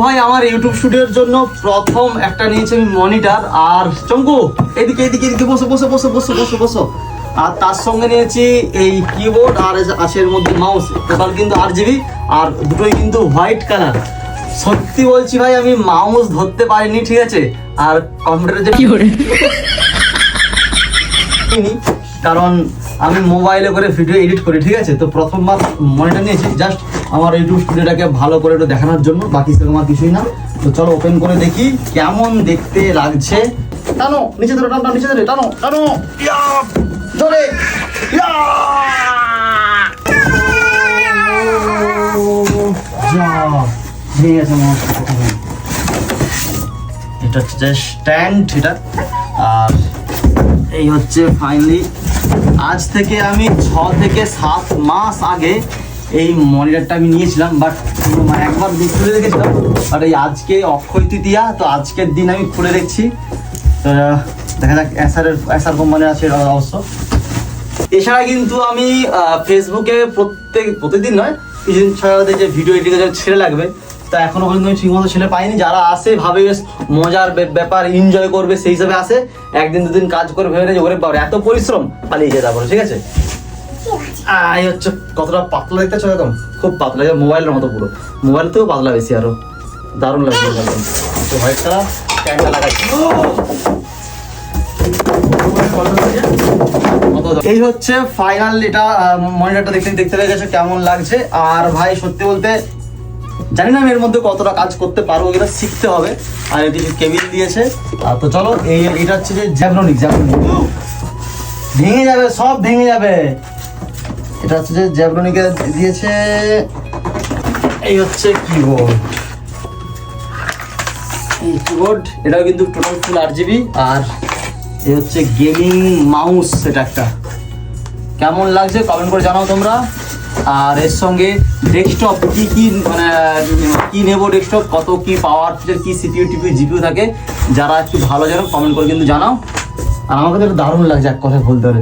ভাই আমার ইউটিউব স্টুডিওর জন্য প্রথম একটা নিয়েছি আমি মনিটর, আর চঙ্কু এদিকে এদিকে এদিকে বসো বসো বসো বসো বসো বসো, আর তার সঙ্গে নিয়েছি এই কিবোর্ড আর আছে এর মধ্যে মাউস, টোটাল কিন্তু 8GB, আর দুটোই কিন্তু হোয়াইট কালার। সত্যি বলছি ভাই আমি মাউস ধরতে পারিনি, ঠিক আছে, আর কম্পিউটারে যে কারণ আমি মোবাইলে করে ভিডিও এডিট করি, ঠিক আছে, তো প্রথমবার মনিটর নিয়েছি জাস্ট আমার ইউটিউব স্টুডিওটাকে ভালো করে একটু দেখানোর জন্য, বাকি সেরকম আর কিছুই না। তো চলো ওপেন করে দেখি কেমন দেখতে লাগছে। টানো নিচে ধরে, টানো নিচে ধরে, টানো টানো ধরে, এটা হচ্ছে যে স্ট্যান্ড, এটা। আর এই হচ্ছে ফাইনালি, আজ থেকে আমি 6 থেকে 7 মাস আগে এই মনিটরটা আমি নিয়েছিলাম, বাট একবার খুলে রেখেছিলাম, বাট এই আজকে অক্ষয় তৃতীয়া, তো আজকের দিন আমি খুলে দেখছি। তো দেখা যাক এসআর কোম্পানির আছে অবশ্য। এছাড়া কিন্তু আমি ফেসবুকে প্রতিদিন নয়, কিছুদিন ছাড়া যে ভিডিও এডিটিং ছেড়ে লাগবে, তা এখনো পর্যন্ত আমি ঠিকমতো ছেলে পাইনি। যারা আসে ভাবে বেশ মজার ব্যাপার, এনজয় করবে, সেই হিসাবে আসে, একদিন দুদিন কাজ করে ভেবে নেয় ওরে বাবা এত পরিশ্রম, পালিয়ে যায় তারপরে, ঠিক আছে। এই হচ্ছে কতটা পাতলা দেখতেছো, একদম খুব পাতলা, মোবাইলের মতো পুরো, মোবাইল থেকেও পাতলা বেশি, আরো দারুণ লাগছে একদম। তো হোয়াইট কালার স্ট্যান্ডটা লাগাচ্ছি। এই হচ্ছে ফাইনাল, এটা মনিটরটা দেখতে গেছে কেমন লাগছে। আর ভাই সত্যি বলতে জানি না আমি এর মধ্যে কতটা কাজ করতে পারবো, এটা শিখতে হবে। আর এদিকে কেবিল দিয়েছে, তো চলো এটা হচ্ছে যে জ্যাবরনিক ভেঙে যাবে, সব ভেঙে যাবে। এটা হচ্ছে যে জ্যাবরনিকে দিয়েছে। এই হচ্ছে কিবোর্ড, এটাও কিন্তু টোটাল ফুল 8GB। আর এই হচ্ছে গেমিং মাউস, এটা একটা কেমন লাগছে কমেন্ট করে জানাও তোমরা। আর এর সঙ্গে ডেস্কটপ কি মানে কি নেবো, ডেস্কটপ কত কি পাওয়ার, কি সিপিইউ টিপিইউ জিপিইউ থাকে, যারা একটু ভালো জানো কমেন্ট করে কিন্তু জানাও। আর আমাকে তো দারুণ লাগছে এক কথায় বলতে পারে।